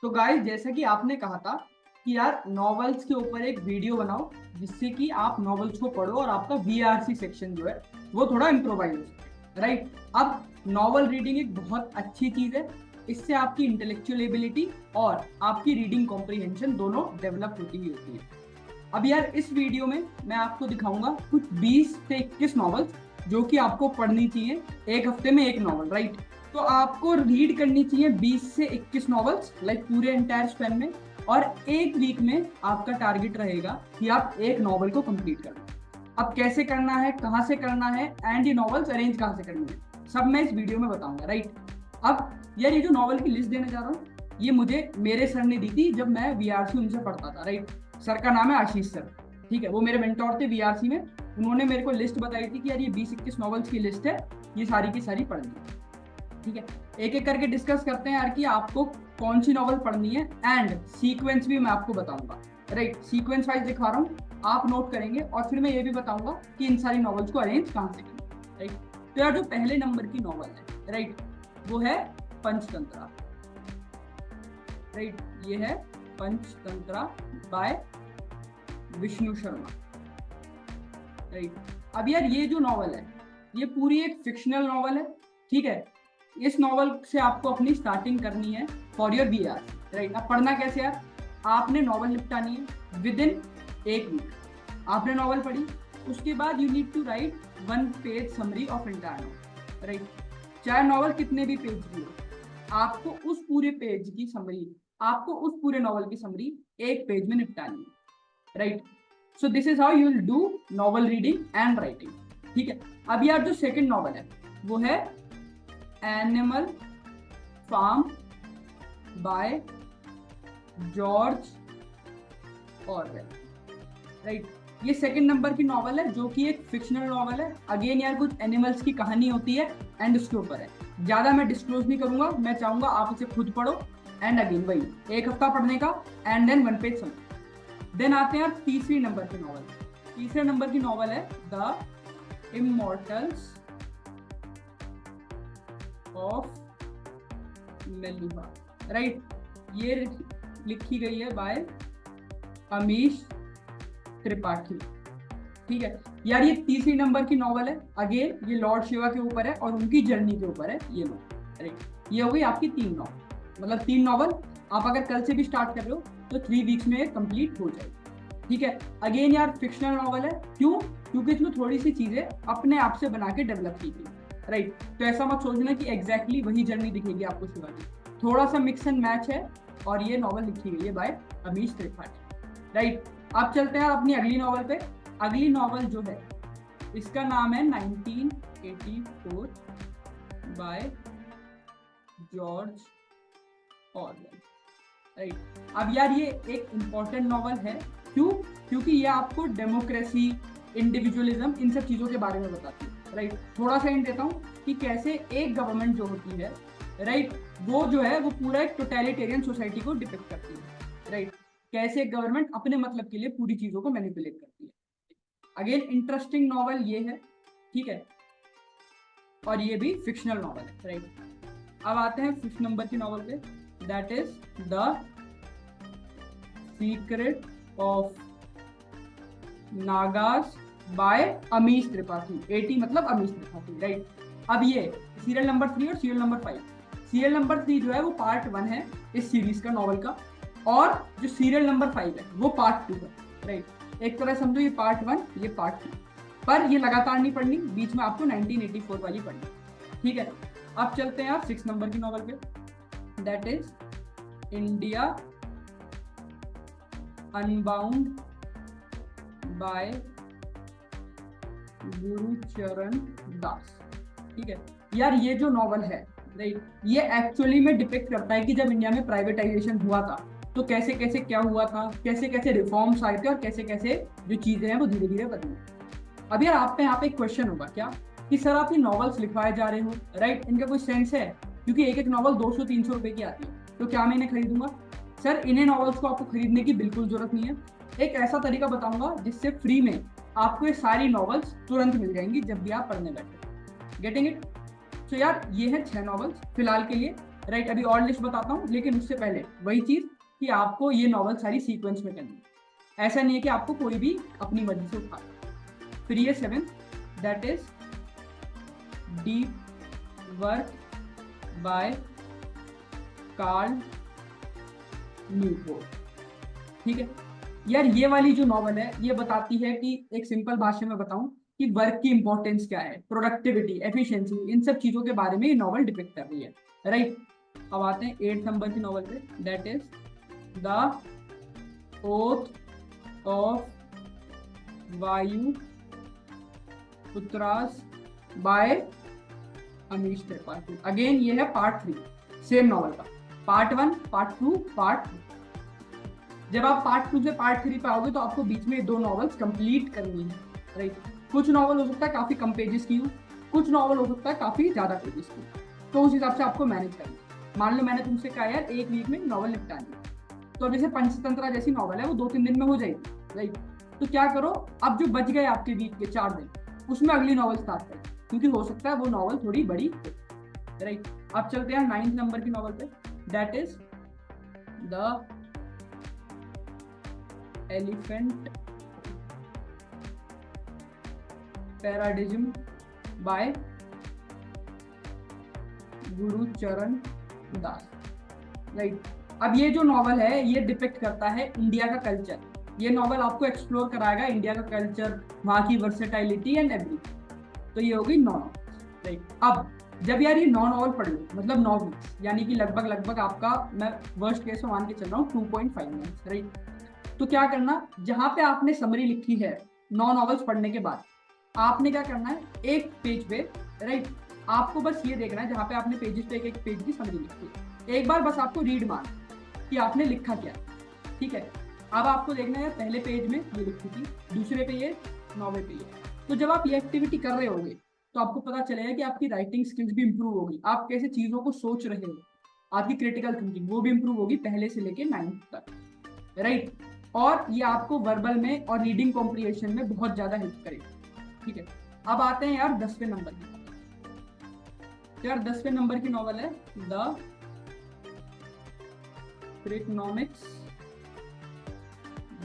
तो गाइस, जैसा कि आपने कहा था कि यार नॉवेल्स के ऊपर एक वीडियो बनाओ जिससे कि आप नॉवेल्स को पढ़ो और आपका वीआरसी सेक्शन जो है वो थोड़ा इम्प्रोवाइज हो सके, राइट। अब नॉवल रीडिंग एक बहुत अच्छी चीज है। इससे आपकी इंटेलेक्चुअल एबिलिटी और आपकी रीडिंग कॉम्प्रिहेंशन दोनों डेवलप होती ही होती है। अब यार इस वीडियो में मैं आपको दिखाऊंगा कुछ 20 से 21 नॉवेल्स जो कि आपको पढ़नी चाहिए। एक हफ्ते में एक नॉवल, राइट। तो आपको रीड करनी चाहिए 20 से 21 नॉवेल्स, लाइक पूरे एंटायर स्पेन में। और एक वीक में आपका टारगेट रहेगा कि आप एक नॉवल को कंप्लीट करें। अब कैसे करना है, कहाँ से करना है एंड ये नॉवेल्स अरेंज कहाँ से करनी है, सब मैं इस वीडियो में बताऊंगा, राइट। अब यार ये जो नॉवल की लिस्ट देने जा रहा हूँ ये मुझे मेरे सर ने दी थी जब मैं वीआरसी उनसे पढ़ता था, राइट। सर का नाम है आशीष सर, ठीक है। वो मेरे मेंटोर थे वीआरसी में। उन्होंने मेरे को लिस्ट बताई थी कि यार ये 20-21 नॉवेल्स की लिस्ट है, ये सारी की सारी पढ़नी है, ठीक है। एक एक करके डिस्कस करते हैं यार कि आपको कौन सी नॉवल पढ़नी है एंड सीक्वेंस भी मैं आपको बताऊंगा, राइट। सीक्वेंस वाइज दिखा रहा हूँ, आप नोट करेंगे और फिर मैं ये भी बताऊंगा कि इन सारी नॉवेल्स को अरेंज कहाँ से करना है, राइट। तो यार जो पहले नंबर की नॉवल है, राइट, वो है पंचतंत्रा, राइट। ये है पंचतंत्रा बाय विष्णु शर्मा, राइट। अब यार ये जो नॉवल है ये पूरी एक फिक्शनल नॉवल है, ठीक है। इस नॉवल से आपको अपनी स्टार्टिंग करनी है फॉर योर वीआर, राइट। अब पढ़ना कैसे यार, आपने नॉवल निपटानी है विद इन एक वीक। आपने नॉवल पढ़ी, उसके बाद you need to write 1 page summary of entire novel, right. चाहे नॉवल कितने भी पेज की हो, आपको उस पूरे पेज की समरी, आपको उस पूरे नॉवल की समरी एक पेज में निपटानी है, right. So this is how you will do novel reading and writing, ठीक है। अब यार जो सेकंड नॉवल है वो है animal farm by George Orwell, right. ये सेकंड नंबर की नॉवल है जो कि एक फिक्शनल नॉवल है। अगेन यार कुछ एनिमल्स की कहानी होती है एंड उसके ऊपर है। ज्यादा मैं डिस्क्लोज नहीं करूंगा, मैं चाहूंगा आप इसे खुद पढ़ो एंड अगेन वही एक हफ्ता पढ़ने का एंड देन 1 पेज समझ। देन आते हैं यार तीसरी नंबर की नॉवल। तीसरे नंबर की नॉवल है द इमॉर्टल्स ऑफ मेलिबा, राइट। ये लिखी गई है बाय अमीश त्रिपाठी, ठीक है। यार ये तीसरी नंबर की नॉवल है। अगेन ये लॉर्ड शिवा के ऊपर है और उनकी जर्नी के ऊपर है ये नॉवल, राइट। ये हो गई आपकी 3 नॉवल, मतलब 3 नॉवल आप अगर कल से भी स्टार्ट कर रहे हो तो 3 वीक्स में कंप्लीट हो जाएगी, ठीक है। अगेन यार फिक्शनल नॉवल है, क्यों? क्योंकि इसमें थोड़ी सी चीजें अपने आप से बना के डेवलप की गई, राइट। तो ऐसा मत सोचना कि एग्जैक्टली वही जर्नी दिखेगी आपको शिवा की, थोड़ा सा मिक्स एंड मैच है। और ये नॉवल लिखी गई है बाय अमीश त्रिपाठी, राइट। अब चलते हैं अपनी अगली नॉवल पे। अगली नॉवल जो है इसका नाम है 1984 बाय जॉर्ज ऑरवेल, राइट। अब यार ये एक इम्पॉर्टेंट नॉवल है, क्यों? क्योंकि ये आपको डेमोक्रेसी, इंडिविजुअलिज्म, इन सब चीजों के बारे में बताती है, राइट। थोड़ा सा हिंट देता हूँ कि कैसे एक गवर्नमेंट जो होती है, राइट, वो जो है वो पूरा एक टोटलिटेरियन सोसाइटी को डिपिक्ट करती है, राइट। कैसे एक गवर्नमेंट अपने मतलब के लिए पूरी चीजों को मैनिपुलेट करती है। अगेन इंटरेस्टिंग नॉवल ये है, ठीक है। और ये भी फिक्शनल नॉवल है, राइट। अब आते हैं 5th नंबर की नॉवल पे, that is the secret of Nagas by Amish Tripathi. 80 मतलब अमीश त्रिपाठी, राइट। अब ये सीरियल नंबर 3 और सीरियल नंबर 5। सीरियल नंबर 3 जो है वो पार्ट 1 है इस सीरीज का, नॉवल का। और जो सीरियल नंबर 5 है वो पार्ट 2 है, राइट। एक तरह समझो ये पार्ट 1, ये पार्ट 2, पर ये लगातार नहीं पढ़नी, बीच में आपको 1984 वाली पढ़नी, ठीक है। अब चलते हैं आप 6 नंबर की नॉवल पे, that is India Unbound by Gurcharan Das, ठीक है। यार ये जो नॉवल है, राइट, ये एक्चुअली में डिपिक्ट करता है कि जब इंडिया में प्राइवेटाइजेशन हुआ था तो कैसे कैसे क्या हुआ था, कैसे कैसे रिफॉर्म्स आए थे और कैसे कैसे जो चीजें हैं वो धीरे धीरे बदली। अब यार आप पे यहाँ पे एक क्वेश्चन होगा क्या कि सर आप ये नॉवेल्स लिखवाए जा रहे हो, राइट, इनका कोई सेंस है? क्योंकि एक एक नॉवल 200-300 रुपए की आती है, तो क्या मैं इन्हें खरीदूंगा? सर इन्हें नॉवेल्स को आपको खरीदने की बिल्कुल जरूरत नहीं है। एक ऐसा तरीका बताऊंगा जिससे फ्री में आपको ये सारी नॉवेल्स तुरंत मिल जाएंगी जब भी आप पढ़ने बैठे। Getting it? तो यार ये है 6 नॉवेल्स फिलहाल के लिए। राइट। अभी और लिस्ट बताता हूँ, लेकिन उससे पहले वही चीज कि आपको ये नॉवल सारी सीक्वेंस में करनी है। ऐसा नहीं है कि आपको कोई भी अपनी मर्जी से उठा। फिर ये 7th, that is deep work by Karl Newport. ठीक है यार, ये वाली जो नॉवल है ये बताती है कि, एक सिंपल भाषा में बताऊं, कि वर्क की इंपॉर्टेंस क्या है, प्रोडक्टिविटी, एफिशिएंसी, इन सब चीजों के बारे में ये नॉवल डिपिक्ट कर रही है। राइट। अब आते हैं 8 नंबर की नॉवल पे, that is the oath of वायु पुत्रास बाय अमीश त्रिपाठी। अगेन ये है पार्ट 3 सेम नॉवल का, पार्ट 1, पार्ट 2, पार्ट 3। जब आप पार्ट 2 से पार्ट 3 पे आओगे तो आपको बीच में 2 नॉवेल्स कंप्लीट करनी है। राइट। कुछ नॉवल हो सकता है काफी कम पेजेस की हो, कुछ नॉवल हो सकता है काफी ज्यादा पेजेस की, तो उस हिसाब से आपको मैनेज करना है। मान लो मैंने तुमसे कहा यार 1 वीक में नॉवल निपटानी है, तो जैसे पंचतंत्रा जैसी नॉवल है वो 2-3 दिन में हो जाएगी। राइट। तो क्या करो, अब जो बच गए आपके वीक के 4 दिन, उसमें अगली नॉवल स्टार्ट करें, क्योंकि हो सकता है वो नॉवल थोड़ी बड़ी हो। राइट। अब चलते हैं 9th नंबर की नॉवल पे, that is the elephant paradigm by Gurcharan Das. Right. अब ये जो नॉवल है ये डिपिक्ट करता है इंडिया का कल्चर। ये नॉवल आपको एक्सप्लोर कराएगा इंडिया का कल्चर, वहाँ की वर्सेटाइलिटी एंड एवरीथिंग। तो ये होगी 9 नॉवल। राइट। अब जब यार ये 9 नॉवल पढ़ लो, मतलब 9 वीक्स, यानी कि लगभग आपका, मैं वर्स्ट केस में मान के चल रहा हूँ 2.5 मंथ्स। राइट। तो क्या करना, जहां पे आपने समरी लिखी है 9 नॉवेल्स पढ़ने के बाद, आपने क्या करना है, एक पेज पे, राइट, आपको बस ये देखना है जहां पे आपने पेजेस पे एक पेज की समरी लिखी है, एक बार बस आपको रीड मारना कि आपने लिखा क्या। ठीक है। अब आपको देखना है पहले पेज में ये लिखी थी, दूसरे पे ये, 9वें पे ये। तो जब आप ये एक्टिविटी कर रहे होंगे तो आपको पता चलेगा कि आपकी राइटिंग स्किल्स भी इंप्रूव होगी, आप कैसे चीजों को सोच रहे हो, आपकी क्रिटिकल थिंकिंग वो भी इंप्रूव होगी पहले से लेके 9th तक। राइट। और ये आपको वर्बल में और रीडिंग कॉम्प्रिहेंशन में बहुत ज्यादा हेल्प करेगा। ठीक है। अब आते हैं यार 10वें नंबर की। यार 10वें नंबर की नॉवल है the Freakonomics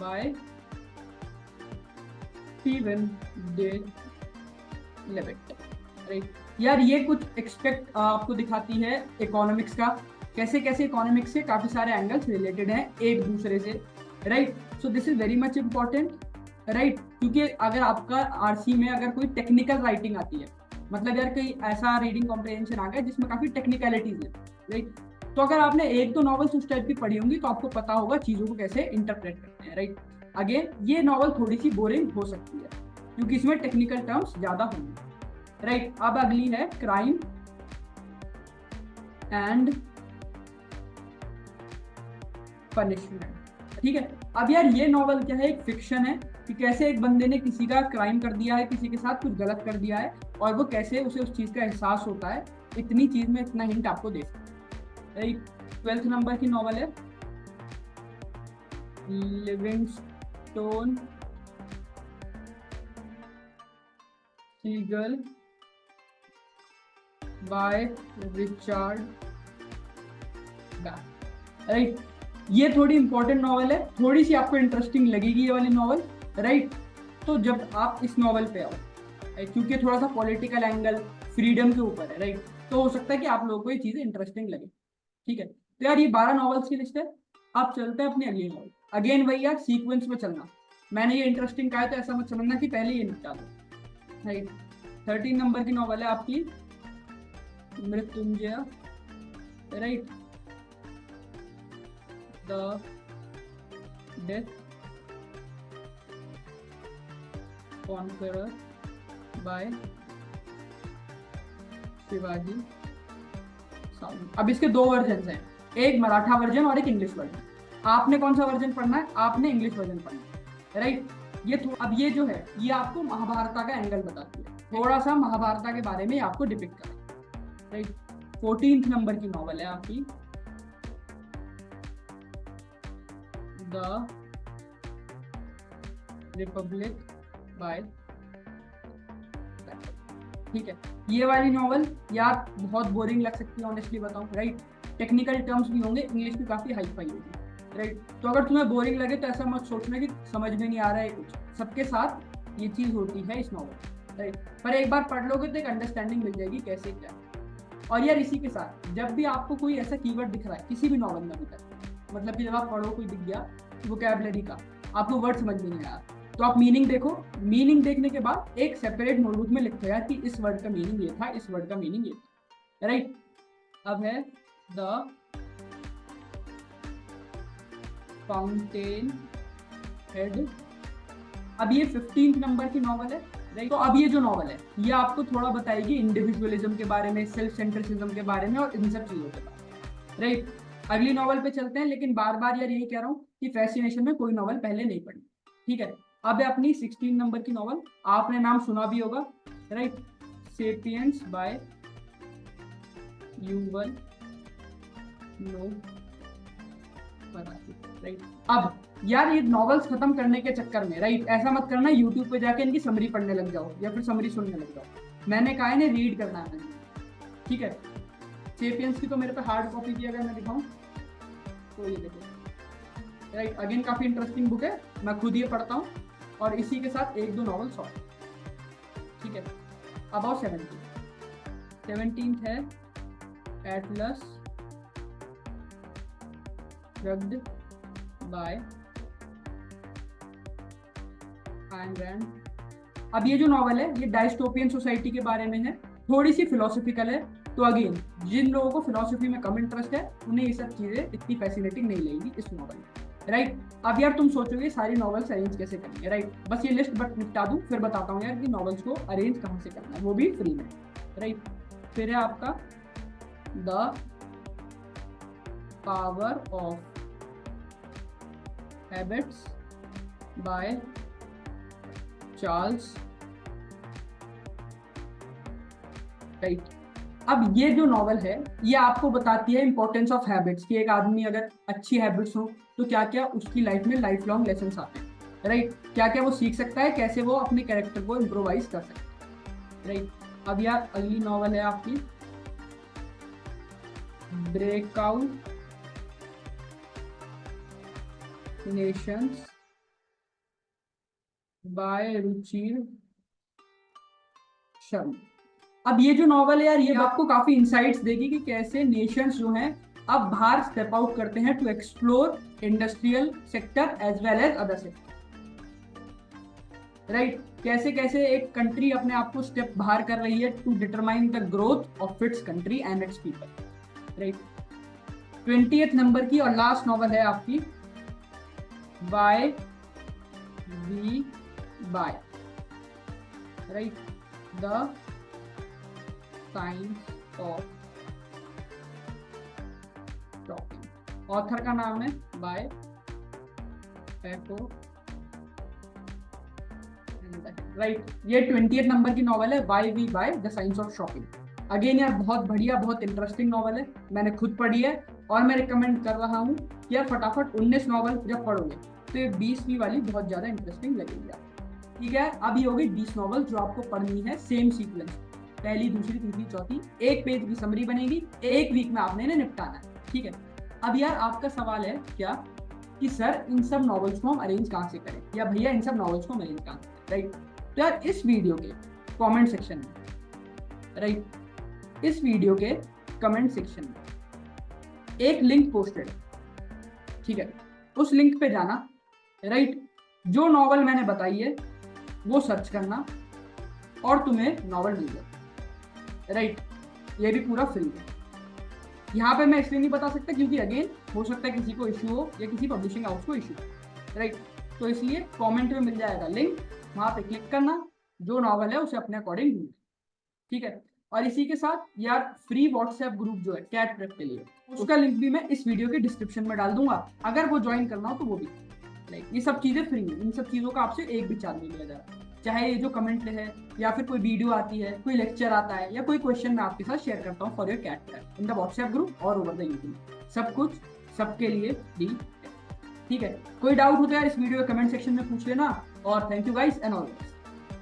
by Steven D Levitt. Right. यार ये कुछ एक्सपेक्ट आपको दिखाती है इकोनॉमिक्स का, कैसे कैसे इकोनॉमिक्स से काफी सारे एंगल्स रिलेटेड हैं एक दूसरे से। Right. So this is very much important. Right. क्योंकि अगर आपका आरसी में अगर कोई टेक्निकल राइटिंग आती है, मतलब यार कोई ऐसा रीडिंग कॉम्प्रिहेंशन आ गया जिसमें काफी टेक्निकलिटीज है, राइट, तो अगर आपने 1-2 नॉवेल्स उस टाइप की पढ़ी होंगी तो आपको पता होगा चीजों को कैसे इंटरप्रेट करते हैं। राइट। अगेन ये नॉवल थोड़ी सी बोरिंग हो सकती है क्योंकि इसमें टेक्निकल टर्म्स ज्यादा होंगे। राइट। अब अगली है क्राइम एंड पनिशमेंट। ठीक है। अब यार ये नॉवल क्या है, एक फिक्शन है कि कैसे एक बंदे ने किसी का क्राइम कर दिया है, किसी के साथ कुछ गलत कर दिया है, और वो कैसे उसे उस चीज का एहसास होता है। इतनी चीज में इतना हिंट आपको दे सकता है। राइट। 12th नंबर की नॉवल है Livingston Seagull by Richard Bach. Right. ये थोड़ी इंपॉर्टेंट नॉवल है, थोड़ी सी आपको इंटरेस्टिंग लगेगी ये वाली नॉवल। राइट। तो जब आप इस नॉवल पे आओ, क्योंकि थोड़ा सा पॉलिटिकल एंगल, फ्रीडम के ऊपर है, राइट, तो हो सकता है कि आप लोगों को ये चीजें इंटरेस्टिंग लगे। ठीक है। तो यार ये 12 नॉवेल्स की लिस्ट है। आप चलते हैं अपनी अगली नॉवल। अगेन वही यार सीक्वेंस में चलना, मैंने ये इंटरेस्टिंग कहा है तो ऐसा मत समझना कि पहले ये निपटा दो। राइट। 13 नंबर की नॉवल है आपकी Mrityunjay. Right. The death conqueror by Shivaji Sawant. अब इसके 2 वर्जन हैं, एक मराठा वर्जन और एक इंग्लिश वर्जन। आपने कौन सा वर्जन पढ़ना है? आपने इंग्लिश वर्जन पढ़ना है। राइट। अब ये जो है ये आपको महाभारत का एंगल बताती है, थोड़ा सा महाभारत के बारे में आपको डिपिक्ट करें। राइट। 14th नंबर की नॉवल है आपकी द रिपब्लिक बाय। ठीक है। ये वाली नॉवल यार बहुत बोरिंग लग सकती है ऑनेस्टली बताऊं, राइट, टेक्निकल टर्म्स भी होंगे, इंग्लिश भी काफ़ी हाई फाई होगी, राइट। तो अगर तुम्हें बोरिंग लगे तो ऐसा मत सोचना कि समझ में नहीं आ रहा है कुछ, सबके साथ ये चीज़ होती है इस नॉवल, राइट। पर एक बार पढ़ लोगे तो एक अंडरस्टैंडिंग मिल जाएगी कैसे क्या। और यार इसी के साथ जब भी आपको कोई ऐसा कीवर्ड दिख रहा है किसी भी नॉवल में अभी तक, मतलब कि जब आप पढ़ो कोई दिख गया वोकैबुलरी का, आपको वर्ड समझ में नहीं आया, तो आप मीनिंग देखो, मीनिंग देखने के बाद एक सेपरेट नोटबुक में लिखो यार कि इस वर्ड का मीनिंग ये था, इस वर्ड का मीनिंग ये था, राइट। अब है द फाउंटेन हेड। अब ये 15 नंबर की नॉवल है, राइट। तो अब ये जो नॉवल है ये आपको थोड़ा बताएगी इंडिविजुअलिज्म के बारे में, सेल्फ सेंट्रिसिज्म के बारे में और इन सब चीजों के बारे में, राइट। अगली नॉवल पे चलते हैं, लेकिन बार बार यार यही कह रहा हूँ कि फैसिनेशन में कोई नॉवल पहले नहीं पढ़नी, ठीक है। अब है अपनी 16 नंबर की नॉवल, आपने नाम सुना भी होगा, right, Sapiens by Yuval Noah Harari, right. अब यार ये नॉवेल्स खत्म करने के चक्कर में, राइट, ऐसा मत करना यूट्यूब पे जाके इनकी समरी पढ़ने लग जाओ या फिर समरी सुनने लग जाओ। मैंने कहा है रीड करना है, ठीक है। सेपियंस की तो मेरे पे हार्ड कॉपी की अगर मैं दिखाऊं तो ये देखो, राइट। अगेन काफी इंटरेस्टिंग बुक है, मैं खुद ये पढ़ता हूँ, और इसी के साथ एक दो नॉवेल्स और, ठीक है। अबाउट 17th है एटलस शब्द बाय आयन रैंड। अब ये जो नॉवल है ये डायस्टोपियन सोसाइटी के बारे में है, थोड़ी सी फिलोसफिकल है, तो अगेन जिन लोगों को फिलोसफी में कम इंटरेस्ट है उन्हें ये सब चीजें इतनी फैसिनेटिंग नहीं लगेगी इस नॉवल में, राइट। अब यार तुम सोचोगे सारी नॉवेल्स अरेंज कैसे करनी है, राइट। बस ये लिस्ट बट निपटा दूं फिर बताता हूँ यार कि नॉवेल्स को अरेंज कहाँ से करना है, वो भी फ्री में, राइट। फिर है आपका the power of habits by Charles, right. अब ये जो नॉवल है ये आपको बताती है इंपॉर्टेंस ऑफ हैबिट्स, कि एक आदमी अगर अच्छी हैबिट्स हो तो क्या क्या उसकी लाइफ में लाइफ लॉन्ग लेसन्स आते हैं, राइट। क्या क्या वो सीख सकता है, कैसे वो अपने कैरेक्टर को इम्प्रोवाइज कर सकता है, राइट। अब यार अगली नॉवल है आपकी breakout Nations bye Ruchir Sharma. अब ये जो नॉवल है यार ये आपको काफी इंसाइट्स देगी कि कैसे नेशंस जो हैं अब बाहर स्टेप आउट करते हैं to explore industrial sector as well as other sector, right. कैसे कैसे एक कंट्री अपने आप को स्टेप बाहर कर रही है to determine the growth of its country and its people, right. 20th number की और लास्ट नॉवल है आपकी why we buy, right, the science of shopping. Author का नाम है बाय एको, राइट। ये 20th नंबर की नॉवल है why we buy the science of shopping. Again यार बहुत बढ़िया बहुत इंटरेस्टिंग नॉवल है, मैंने खुद पढ़ी है और मैं रिकमेंड कर रहा हूँ कि यार फटाफट 19 नॉवल जब पढ़ोगे तो ये 20वीं वाली बहुत ज्यादा इंटरेस्टिंग लगेगी आपको, ठीक है। अभी हो गई 20 नॉवल जो आपको पढ़नी है सेम सीक्वेंस, पहली दूसरी तीसरी चौथी, एक पेज की समरी बनेगी, एक वीक में आपने इन्हें निपटाना है, ठीक है। अब यार आपका सवाल है क्या कि सर इन सब नॉवेल्स को हम अरेंज कहाँ से करें, या भैया इन सब नॉवेल्स को हम अरेंज कहाँ से, राइट। तो यार इस वीडियो के कमेंट सेक्शन में, राइट, इस वीडियो के कमेंट सेक्शन में एक लिंक पोस्टेड है, ठीक है। उस लिंक पे जाना, राइट, जो नॉवल मैंने बताई है वो सर्च करना और तुम्हें नॉवल मिल जाए, राइट। ये भी पूरा फ्री है। यहाँ पे मैं इसलिए नहीं बता सकता क्योंकि अगेन हो सकता है किसी को इशू हो या किसी पब्लिशिंग हाउस को इशू, राइट। तो इसलिए कमेंट में मिल जाएगा लिंक, वहाँ पे क्लिक करना, जो नॉवल है उसे अपने अकॉर्डिंग ढूंढना, ठीक है। और इसी के साथ यार फ्री व्हाट्सएप ग्रुप जो है कैट प्रेप के लिए, उसका लिंक भी मैं इस वीडियो के डिस्क्रिप्शन में डाल दूंगा, अगर वो ज्वाइन करना हो तो वो भी, राइट। ये सब चीज़ें फ्री हैं, इन सब चीज़ों का आपसे एक भी चार्ज नहीं लिया जा रहा, चाहे ये जो कमेंट है या फिर कोई वीडियो आती है, कोई लेक्चर आता है या कोई क्वेश्चन मैं आपके साथ शेयर करता हूँ for your CAT prep in the WhatsApp group और ओवर द यूट्यूब, सब कुछ सबके लिए फ्री, ठीक है। कोई डाउट हो तो यार इस वीडियो के कमेंट सेक्शन में पूछ लेना, और thank you guys and all.